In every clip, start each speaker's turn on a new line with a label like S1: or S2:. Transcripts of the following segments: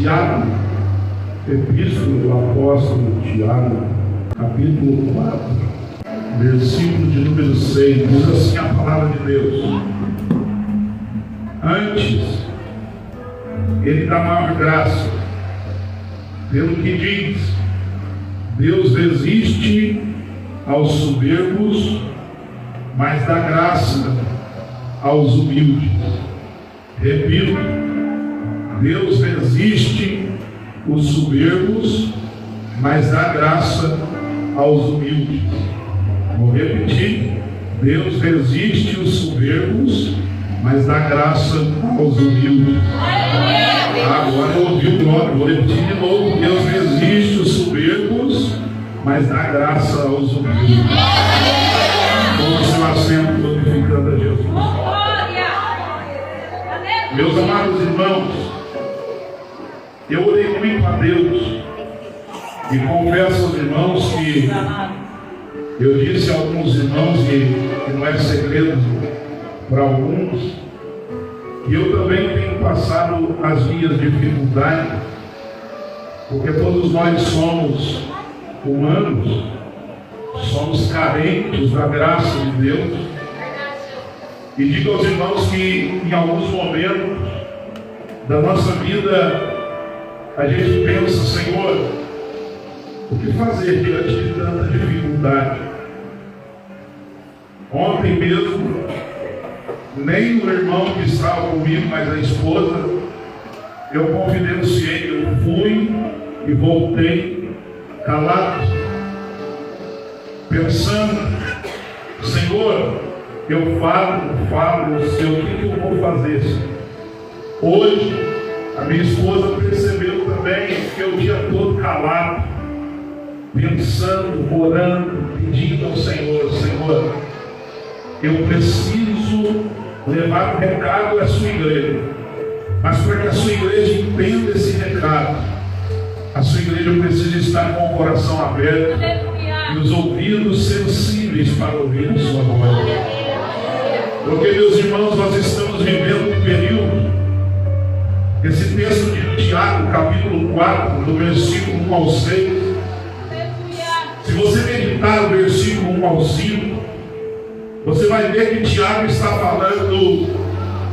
S1: Tiago, Epístola do Apóstolo Tiago, capítulo 4, versículo de número 6, diz assim a palavra de Deus: antes, ele dá maior graça, pelo que diz: Deus resiste aos soberbos, mas dá graça aos humildes. Repito, Deus resiste os soberbos, mas dá graça aos humildes. Vou repetir: Deus resiste os soberbos, mas dá graça aos humildes. Agora eu ouvi o glória, vou repetir de novo: Deus resiste os soberbos, mas dá graça aos humildes. Tome seu assento, glorificando a Jesus. Meus amados irmãos, eu orei muito a Deus e confesso aos irmãos que eu disse a alguns irmãos que não é segredo para alguns, que eu também tenho passado as minhas dificuldades, porque todos nós somos humanos, somos carentes da graça de Deus. E digo aos irmãos que em alguns momentos da nossa vida a gente pensa: Senhor, o que fazer diante de tanta dificuldade? Ontem mesmo, nem o irmão que estava comigo, mas a esposa, eu confidenciei, eu fui e voltei calado, pensando: Senhor, eu falo, eu sei o que eu vou fazer. Hoje, a minha esposa percebeu também que fiquei o dia todo calado, pensando, orando, pedindo ao Senhor: Senhor, eu preciso levar o recado à sua igreja, mas para que a sua igreja entenda esse recado, a sua igreja precisa estar com o coração aberto e os ouvidos sensíveis para ouvir a sua voz. Porque, meus irmãos, nós estamos vivendo um período. Esse texto de Tiago, capítulo 4, do versículo 1 ao 6. Se você meditar o versículo 1 ao 5, você vai ver que Tiago está falando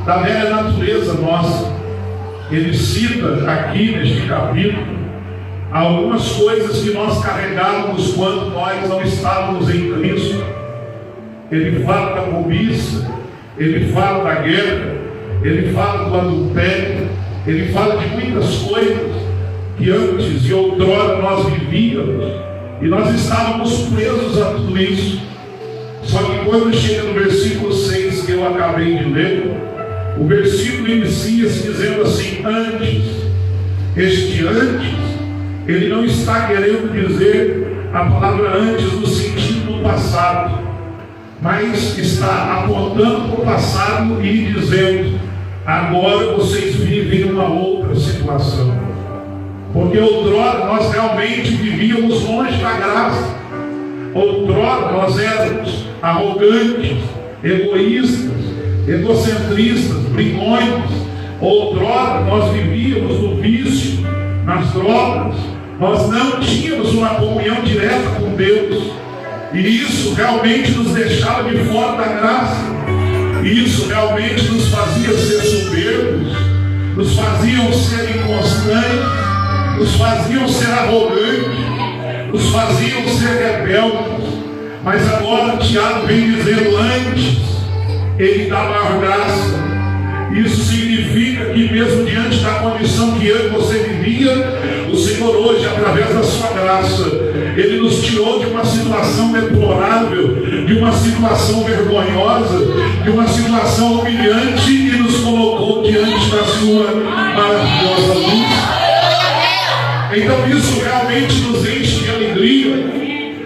S1: da velha natureza nossa. Ele cita aqui neste capítulo algumas coisas que nós carregávamos quando nós não estávamos em Cristo. Ele fala da cobiça, ele fala da guerra, ele fala do adultério, ele fala de muitas coisas que antes e outrora nós vivíamos e nós estávamos presos a tudo isso. Só que quando chega no versículo 6 que eu acabei de ler, o versículo inicia-se dizendo assim: antes. Este antes, ele não está querendo dizer a palavra antes no sentido do passado, mas está apontando para o passado e dizendo: agora vocês vivem uma outra situação. Porque outrora nós realmente vivíamos longe da graça. Outrora nós éramos arrogantes, egoístas, egocentristas, brigões. Outrora nós vivíamos no vício, nas drogas. Nós não tínhamos uma comunhão direta com Deus. E isso realmente nos deixava de fora da graça. E isso realmente nos fazia ser soberbos, nos faziam ser inconstantes, nos faziam ser arrogantes, nos faziam ser rebeldes. Mas agora Tiago vem dizendo: antes, ele dá maior graça. Isso significa que mesmo diante da condição que eu e você vivia, o Senhor hoje, através da sua graça, Ele nos tirou de uma situação deplorável, de uma situação vergonhosa, de uma situação humilhante e nos colocou diante da sua maravilhosa luz. Então isso realmente nos enche de alegria,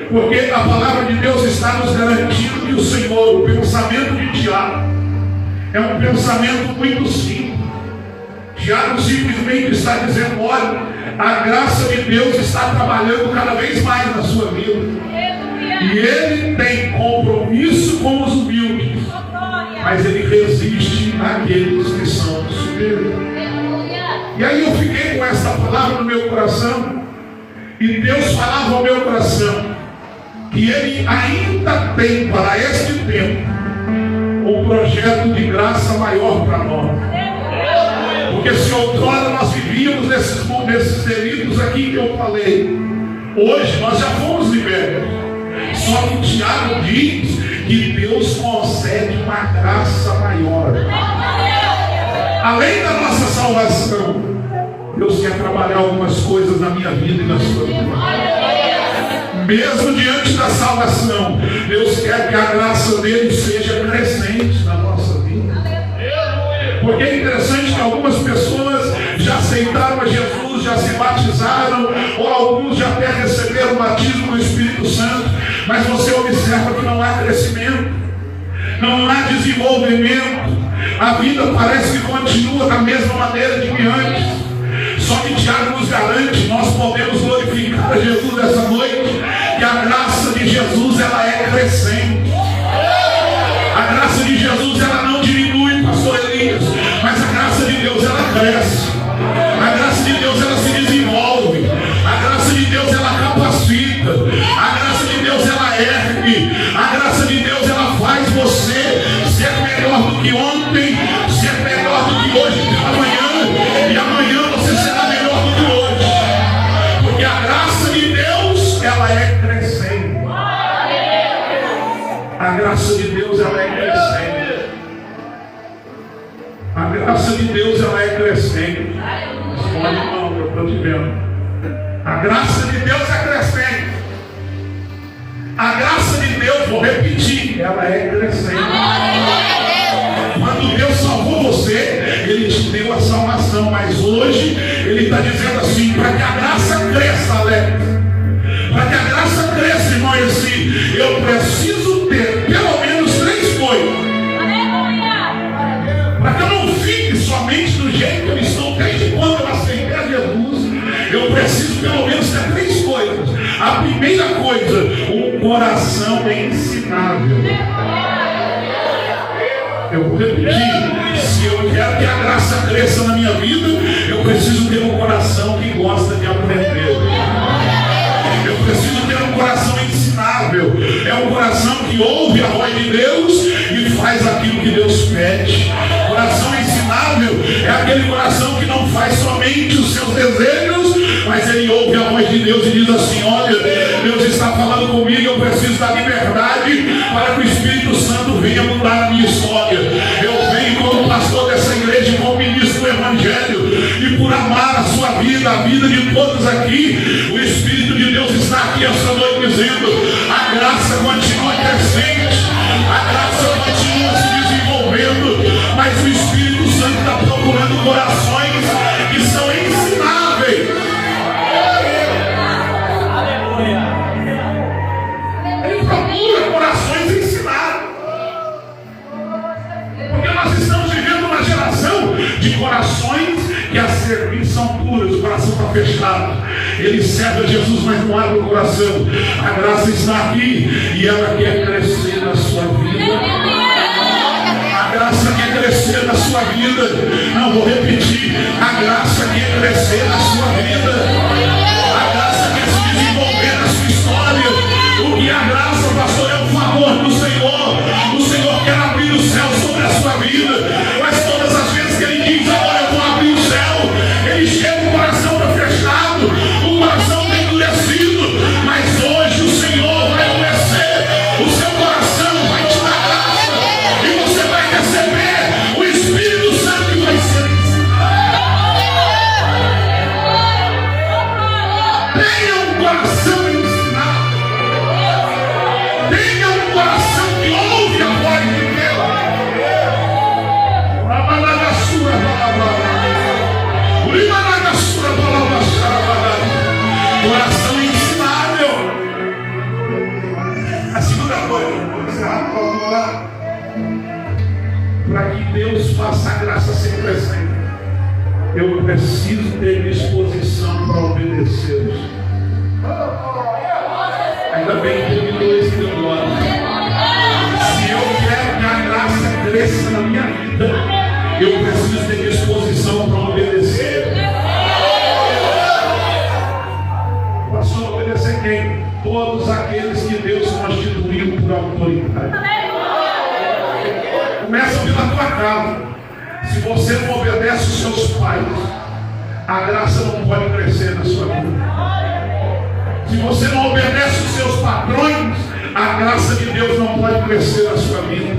S1: porque a palavra de Deus está nos garantindo que o Senhor, o pensamento de Tiago, é um pensamento muito simples. Tiago simplesmente está dizendo: olha, a graça de Deus está trabalhando cada vez mais na sua vida. E Ele tem compromisso com os humildes, mas Ele resiste àqueles que são soberbos. E aí eu fiquei com essa coração. E Deus falava ao meu coração que Ele ainda tem para este tempo um projeto de graça maior para nós. Porque se outrora nós vivíamos nesses delitos aqui que eu falei, hoje nós já fomos libertos. Só que Tiago diz que Deus concede uma graça maior. Além da nossa salvação, Deus quer trabalhar algumas coisas na minha vida e na sua vida. Mesmo diante da salvação, Deus quer que a graça dele seja crescente na nossa vida. Porque é interessante que algumas pessoas já aceitaram a Jesus, já se batizaram, ou alguns já até receberam o batismo do Espírito Santo, mas você observa que não há crescimento, não há desenvolvimento, a vida parece que continua da mesma maneira de que antes. Só que Tiago nos garante, nós podemos glorificar a Jesus essa noite, que a graça de Jesus ela é crescente. A graça de Jesus ela não diminui, pastor Elias, mas a graça de Deus ela cresce. A graça de Deus ela se desenvolve. A graça de Deus ela capacita. A graça de Deus ela ergue. A graça de Deus ela faz você ser melhor do que ontem, ser melhor do que hoje pela manhã, e amanhã você será melhor do que hoje. Porque a graça de Deus ela é crescente. A graça de Deus ela é crescente. A graça de Deus ela é crescente. Responde, não, eu estou te vendo. A graça de Deus é crescente. A graça de Deus, vou repetir, ela é crescente. Quando Deus salvou você, Ele te deu a salvação. Mas hoje Ele está dizendo assim, para que a graça cresça, Alex, para que a graça cresça, irmão Essi, eu preciso ter pelo menos 3 coisas. Para que eu não fique somente do jeito que eu estou desde quando eu aceitei a Jesus, eu preciso pelo menos ter 3 coisas. A primeira coisa, um coração ensinável. Eu vou repetir, se eu quero que a graça cresça na minha vida, eu preciso ter um coração que gosta de aprender. Eu preciso ter um coração ensinável. É um coração que ouve a voz de Deus e faz aquilo que Deus pede. Coração ensinável é aquele coração que não faz somente os seus desejos, mas ele ouve a voz de Deus e diz assim, olha, Deus está falando comigo, eu preciso da liberdade para que o Espírito Santo venha mudar a minha história. Eu venho como pastor dessa igreja, como ministro do Evangelho, e por amar a sua vida, a vida de todos aqui, o Espírito de Deus está aqui essa noite dizendo, a graça continua crescente, a graça continua se desenvolvendo, mas o Espírito Santo está procurando corações que são ensináveis. Ele procura corações ensinados. Porque nós estamos vivendo uma geração de corações que a servir são puros, o coração está fechado. Ele serve a Jesus, mas não abre o coração. A graça está aqui e ela quer crescer na sua vida. A graça quer crescer na sua vida. Não, vou repetir. A graça quer crescer na sua vida. A graça quer se desenvolver na sua história. O que é a graça, pastor, é o favor do Senhor. O Senhor quer abrir o céu sobre a sua vida. Mas todas as vezes que Ele diz, agora eu vou abrir o céu, Ele chega, o coração está fechado, o coração está endurecido. Mas hoje o Senhor vai conhecer o seu coração, vai te dar graça, e você vai receber o Espírito Santo que vai ser ensinado. Tenha um coração ensinado. Tenha um coração que ouve a voz de Deus. Coração ensinável. A segunda coisa, vou encerrar para orar, para que Deus faça a graça ser crescente, eu preciso ter disposição para obedecê-los. Ainda bem que ele me esse glória. Se eu quero que a graça cresça na minha vida, eu preciso ter disposição para obedecer. da tua casa. Se você não obedece os seus pais, a graça não pode crescer na sua vida. Se você não obedece os seus patrões, a graça de Deus não pode crescer na sua vida.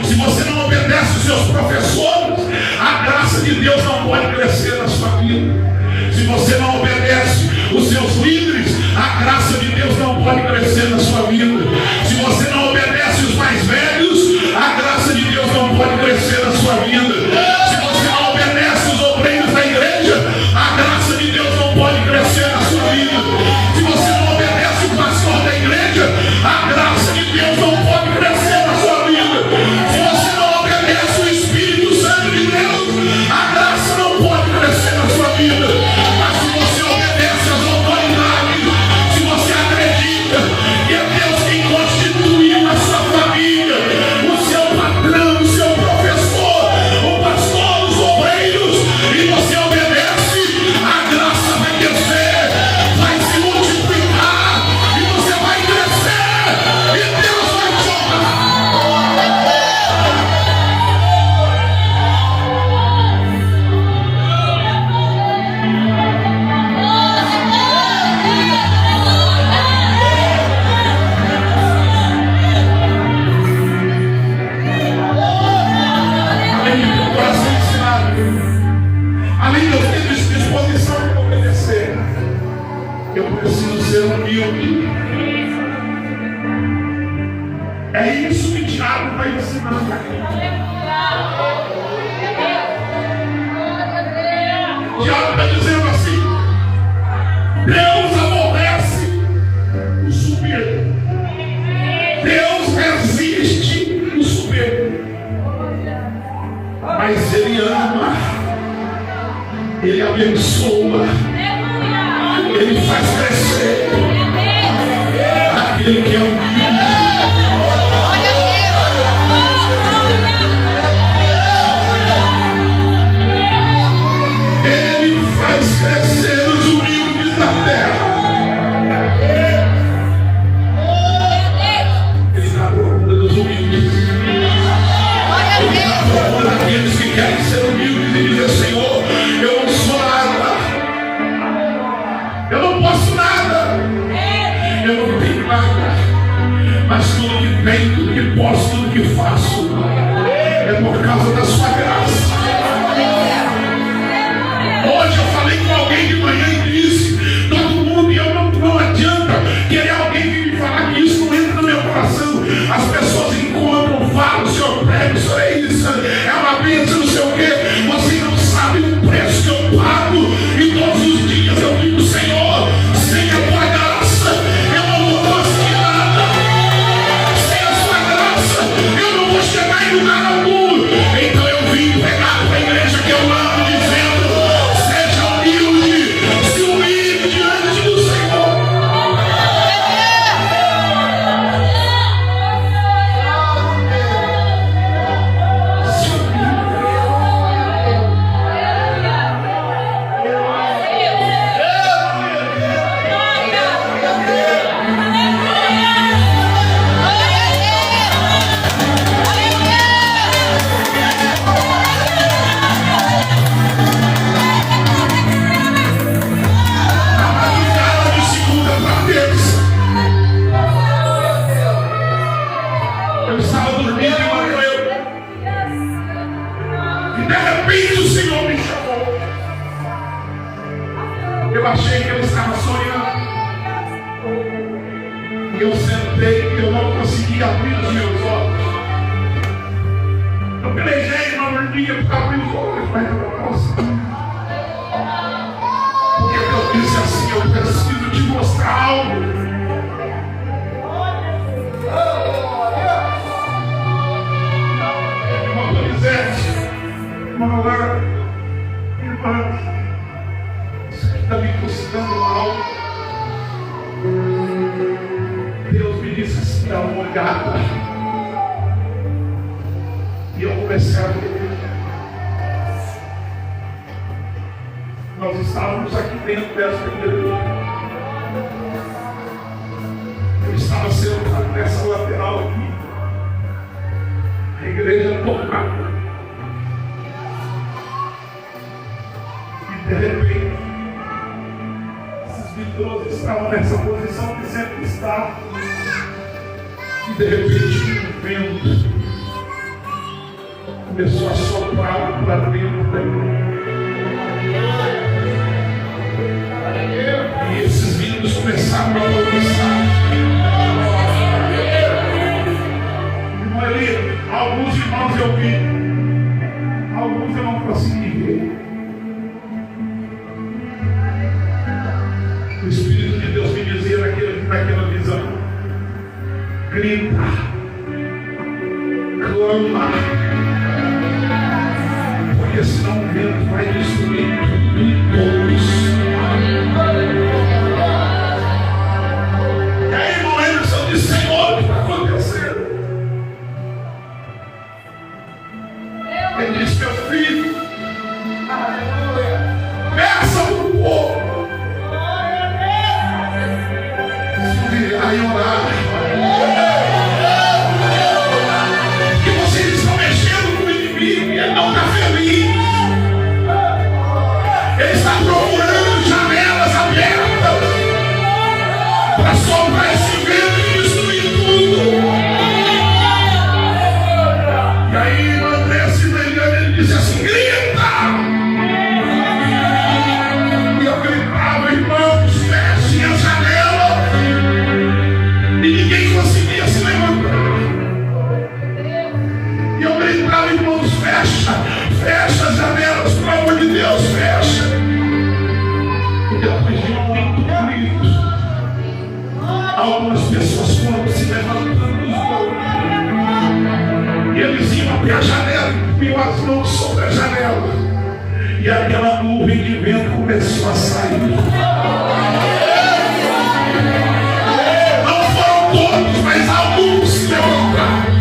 S1: Se você não obedece os seus professores, a graça de Deus não pode crescer na sua vida. Se você não obedece os seus líderes, a graça de Deus não pode crescer na sua vida. Se você não obedece os mais velhos, a graça de Deus não pode crescer na sua vida. Se você não obedece os obreiros da igreja, a graça de Deus não pode crescer na sua vida. Se você não obedece o pastor da igreja, a graça de Deus não pode crescer na sua vida. Se você não obedece o Espírito Santo de Deus, a graça não pode crescer na sua vida. Mas se você obedece às autoridades, se você acredita que é Deus quem constituiu a sua família, o seu patrão, o seu professor, o pastor, os obreiros, e você obedece, a graça vai crescer, vai se multiplicar, e você vai crescer, e Deus vai te honrar. Além de ter o coração ensinado, além de eu ter disposição para obedecer, eu preciso ser humilde. É isso que Tiago vai ensinando aqui. Tiago está dizendo assim: Deus aborrece o soberbo. Deus resiste o soberbo. Mas Ele ama, Ele abençoa, Ele faz crescer aquele que é humilde. Ele faz crescer os humildes da terra. Ele está à procura dos humildes. Ele está à procura daqueles que querem ser humildes e dizer: Senhor, eu não sou nada, eu não posso nada, eu não tenho nada, mas tudo que tenho, tudo que posso, tudo que faço é por causa da sua graça. Hoje eu falei com alguém de manhã e disse: todo mundo, e eu não adianta querer alguém vir me falar que isso não entra no meu coração. As pessoas encontram, falam: o senhor prega, o senhor é isso, é uma bênção, não sei o quê. Você não sabe o preço que eu pago, e todos os dias eu digo: Senhor, sem a tua graça eu não vou conseguir nada, sem a sua graça eu não vou chegar em lugar algum. Então eu vim pegar para a igreja que eu amo, dizendo: seja humilde, se humilhe diante do Senhor. Se humilhe. Na madrugada de segunda para terça, eu estava dormindo e morreu. E de repente o Senhor me chamou. Eu achei que eu estava sonhando. E eu sentei e eu não conseguia abrir os meus olhos. Eu pelejei uma dormia para abrir os olhos, mas eu não consegui. Porque eu disse assim: eu preciso te mostrar algo. Irmã Donizete, irmã Lara, irmã, isso aqui está me custando mal. Deus me disse assim: dá uma olhada. E eu comecei a ver. Nós estávamos aqui dentro dessa igreja. Eu estava sentado nessa lateral aqui. A igreja normal. E de repente, esses vidrosos estavam nessa posição que sempre estavam. E de repente, um vento começou a soprar para dentro da igreja. E esses vidros começaram a balançar. Irmão Eli, alguns irmãos eu vi, alguns eu não consegui ver. O Espírito de Deus me dizia naquela visão: grita, clama, porque senão o vento vai destruir tudo e todos. E aí, irmão Emerson disse: Senhor, o que está acontecendo? Ele disse: meu filho, peça para o povo se virar e orar. Que vocês estão mexendo com o inimigo e ele não está feliz. Ele está procurando janelas abertas para soprar esse vento e destruir tudo. E aí o André se negando, ele disse assim: grita! E eu gritava: irmãos, fechem a janela. E ninguém conseguia se levantar. E eu gritava: irmãos, fecha as janelas, pelo amor de Deus, fecha. E depois de muito grito, algumas pessoas foram se levantando dos bancos. E eles iam até a janela, e as mãos sobre a janela. E aquela nuvem de vento começou a sair. Não foram todos, mas alguns se levantaram.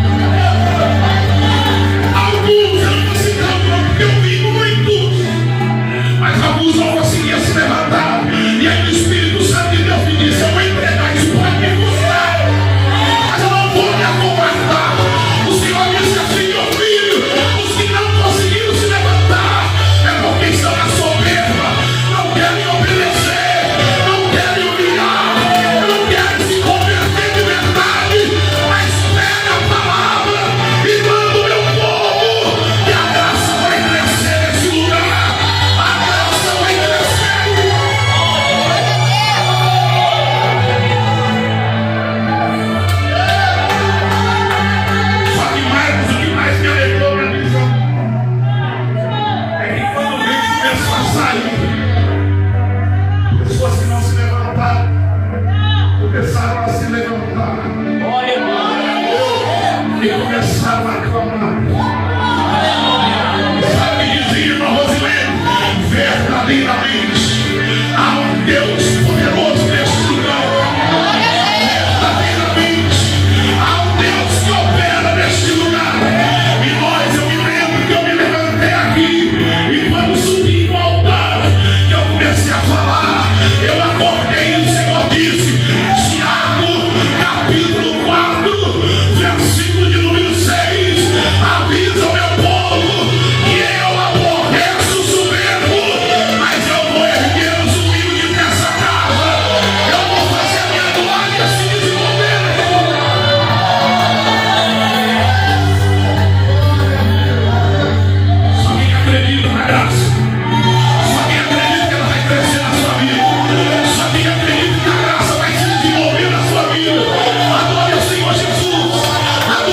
S1: Alguns eu não consegui levantar, porque eu vi muitos. Mas alguns não conseguiam se levantar. E aí o Espírito Santo de Deus me disse: eu vou entregar isso para me custar, mas eu não vou me acomodar. O Senhor disse assim: meu filho, os que não conseguiram se levantar é porque estão na soberba, não querem obedecer, não querem humilhar, não querem se converter de verdade. Mas pega a palavra e manda o meu povo, e a graça vai crescer nesse lugar. A graça vai crescer. Só que mais, o que mais me alegrou na visão é que quando o vento começou a sair, pessoas que não se levantaram começaram a se levantar e começaram a clamar. Sabe o que dizia, irmã Rosilene? Verdadeiramente há um Deus poderoso neste lugar. Verdadeiramente há um Deus que opera neste lugar. E eu me lembro que eu me levantei aqui, e quando subi no altar, que eu comecei a falar, eu acordei e o Senhor disse: Tiago, capítulo 4, versículo de número 6, avisa o meu povo que eu aborreço o soberbo, mas eu vou erguer os humildes nessa casa. Eu vou fazer a minha glória se desenvolver. Só quem acredita na graça, só quem acredita que ela vai crescer na sua vida, só quem acredita que a graça vai se desenvolver na sua vida, adore o Senhor Jesus, adore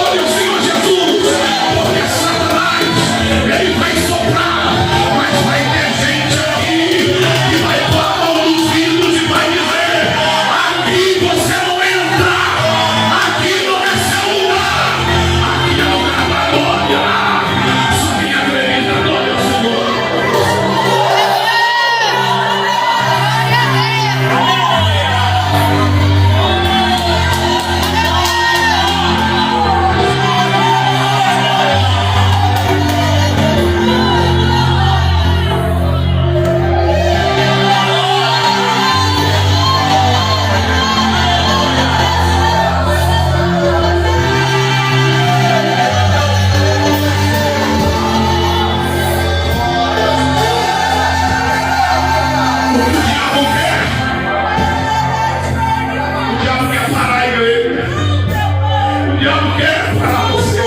S1: Eu não quero parar você,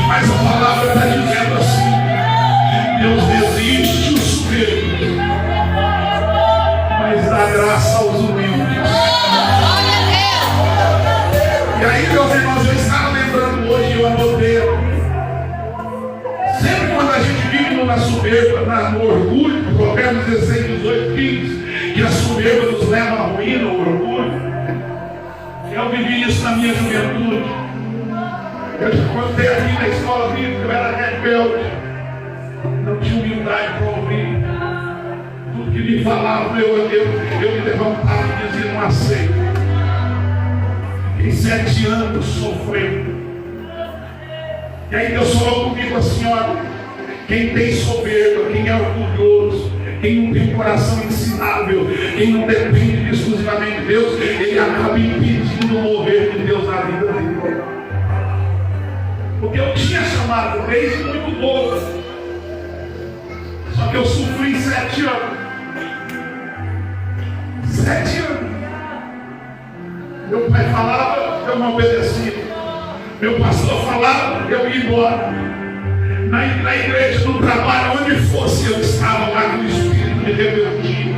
S1: mas a palavra está dizendo assim: Deus desiste o soberbo, mas dá graça aos humildes. E aí, meus irmãos, eu estava lembrando hoje, eu anotei. Sempre quando a gente vive na soberba, no orgulho, Provérbios 16, 18, 15, que a soberba nos leva à ruína, ao orgulho. Eu vivi isso na minha juventude. Eu te contei aqui na escola bíblica, eu era rebelde. Não tinha humildade para ouvir. Tudo que me falavam, eu me levantava e dizia: não aceito. Fiquei 7 anos sofrendo. E aí Deus falou comigo assim: olha, quem tem soberba, quem é orgulhoso, quem não tem um coração ensinável, quem não depende exclusivamente de Deus, ele acaba impedindo o mover de Deus na vida dele. Porque eu tinha chamado desde muito novo, só que eu sofri 7 anos. 7 anos. Meu pai falava, eu não obedecia. Meu pastor falava, eu ia embora. Na igreja, no trabalho, onde fosse, eu estava lá com o espírito de rebeldia.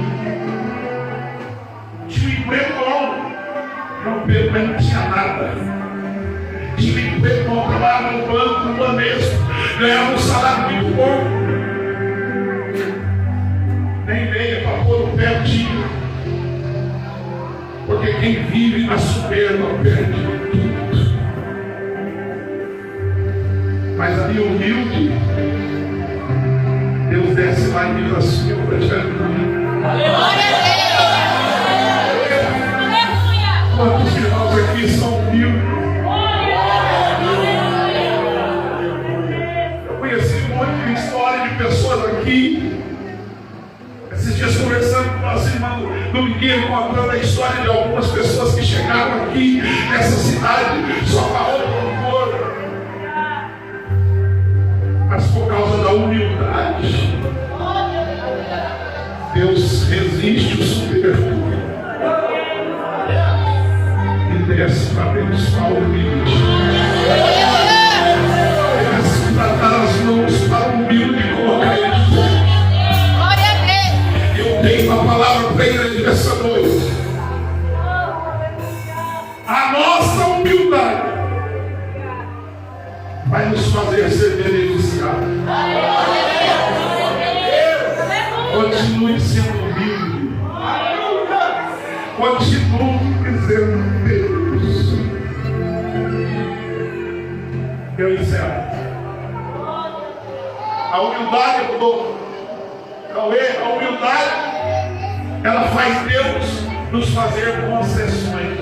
S1: Tinha um emprego bom, mas não tinha nada. Tinha um emprego bom, trabalhava no banco, no Banesco, ganhava um salário muito bom. Nem meia para pôr o pé tinha. Porque quem vive na soberba perde tudo. Mas ali humilde, Deus desce lá e diz assim: eu vou te ajudar. Quantos irmãos aqui são humildes? Eu conheci um monte de história de pessoas aqui. Esses dias conversando com nosso irmão Domingueiro, contando a história de algumas pessoas que chegaram aqui nessa cidade só para louvor. Mas por causa da humildade, Deus resiste o soberbo e desce para abençoar o humilde. Desce para dar as mãos para o humilde e colocar ele de pé. Eu tenho uma palavra para a igreja essa noite. A nossa humildade vai nos fazer ser beneficiados. Continue sendo humilde. Continue sendo Deus. Eu encerro. A humildade mudou. A humildade, ela faz Deus nos fazer concessões.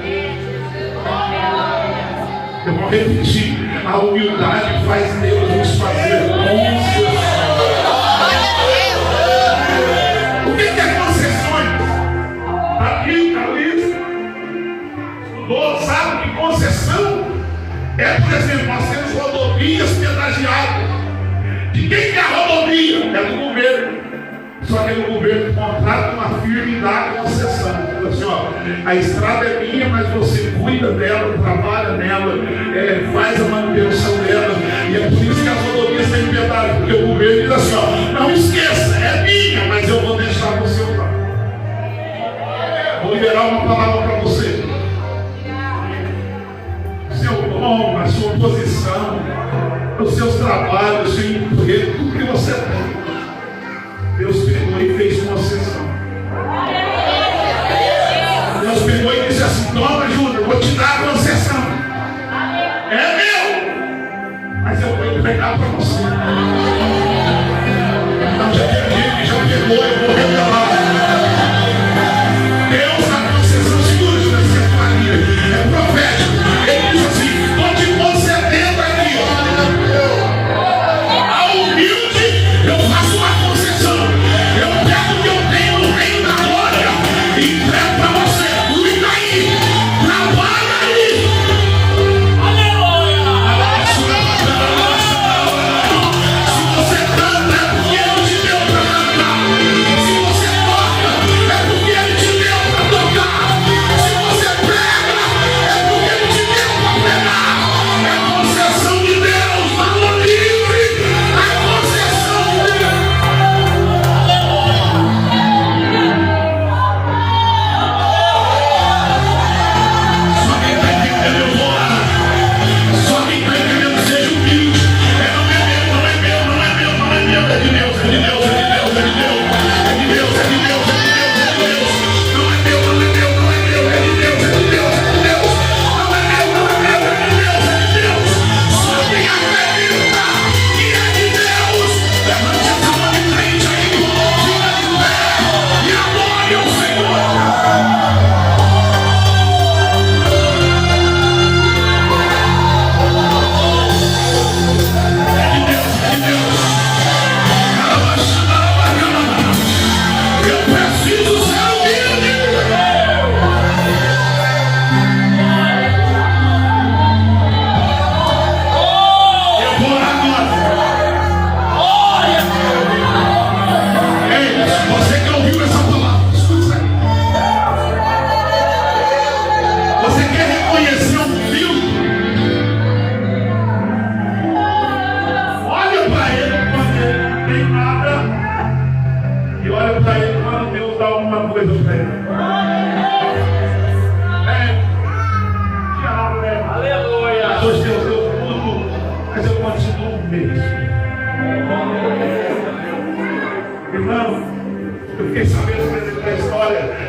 S1: Eu vou repetir: a humildade faz Deus nos fazer concessões. O que é concessões? Aqui, Carlinhos estudou, sabe que concessão é, por exemplo, nós temos rodovias pedagiadas. De quem que é a rodovia? É do governo. Só que o governo contrata uma firma e dá a concessão. Assim, ó, a estrada é minha, mas você cuida dela, trabalha nela, faz a manutenção dela. E é por isso que as rodovias têm pedágio, porque o governo diz assim: ó, não esqueça, é minha, mas eu vou deixar você usar. Vou liberar uma palavra para você. Seu dom, a sua posição, os seus trabalhos, o seu emprego, tudo que você tem, Deus pegou e fez concessão. Deus pegou e disse assim: toma, Júnior, vou te dar a concessão. É meu, mas eu vou entregar para você. Então já perdi, já pegou, eu vou revelar. Deus na concessão, segura de você, Maria. É profético. Ele diz assim: estou te concedendo aqui, ó. A humilde, eu faço uma concessão. Eu pego o que eu tenho no reino da glória e entrego para você. Cuida aí, trabalha aí. Aleluia.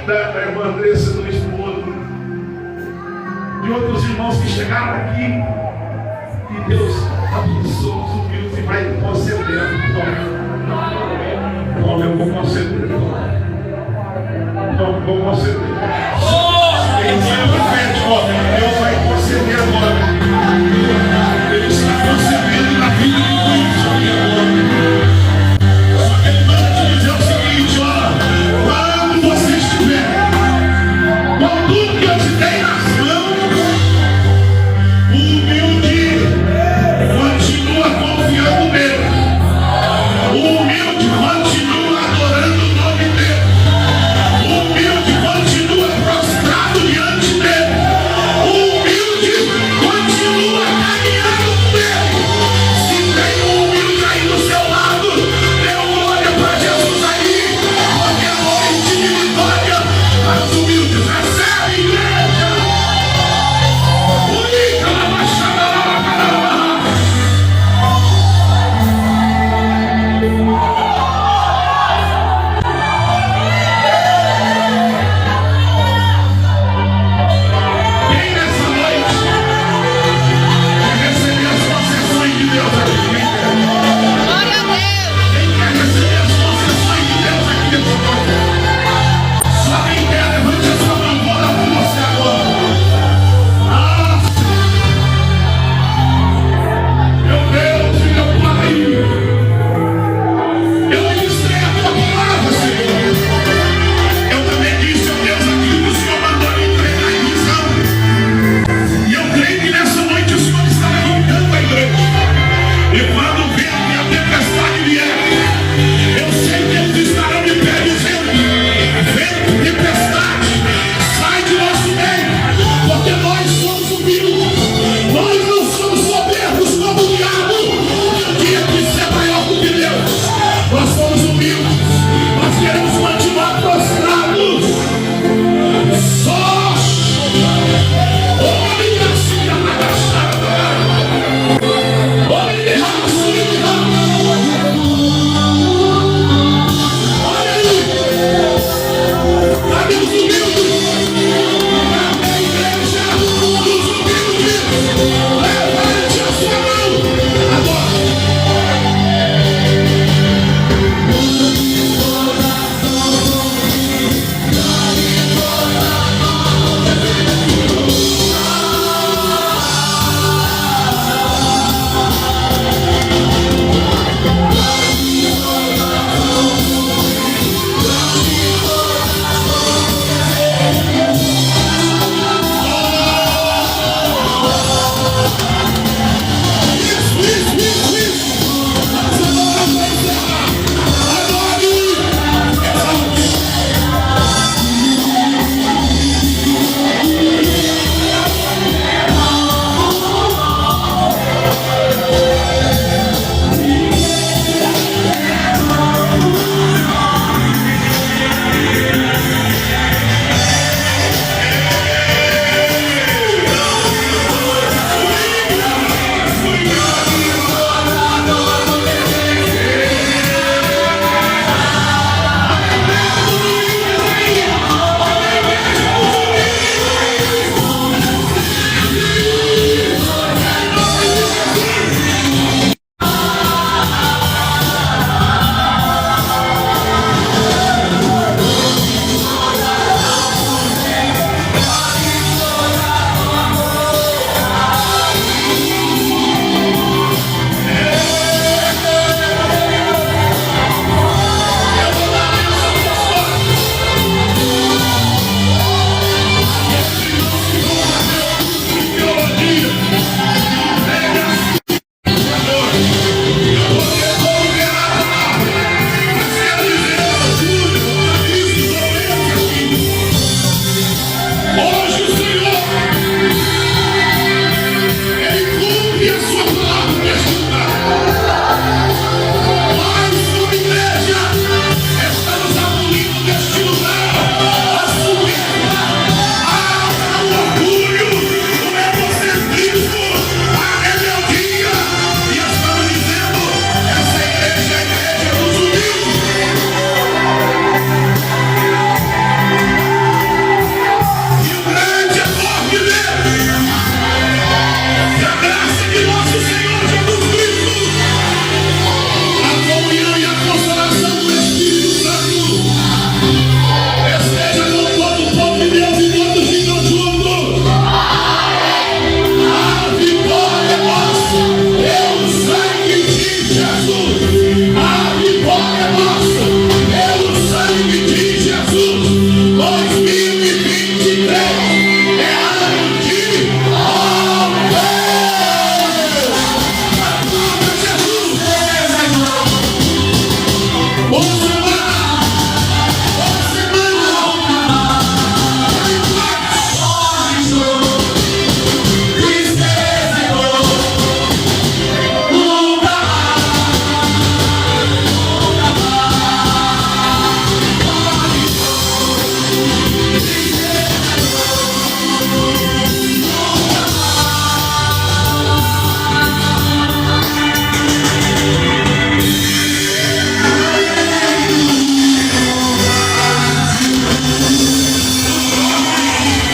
S1: da irmã Andressa, do esposo, de outros irmãos que chegaram aqui. E Deus abençoa os humildes e vai concedendo. Toma, eu vou conceder. Toma, vou conceder. Deus vai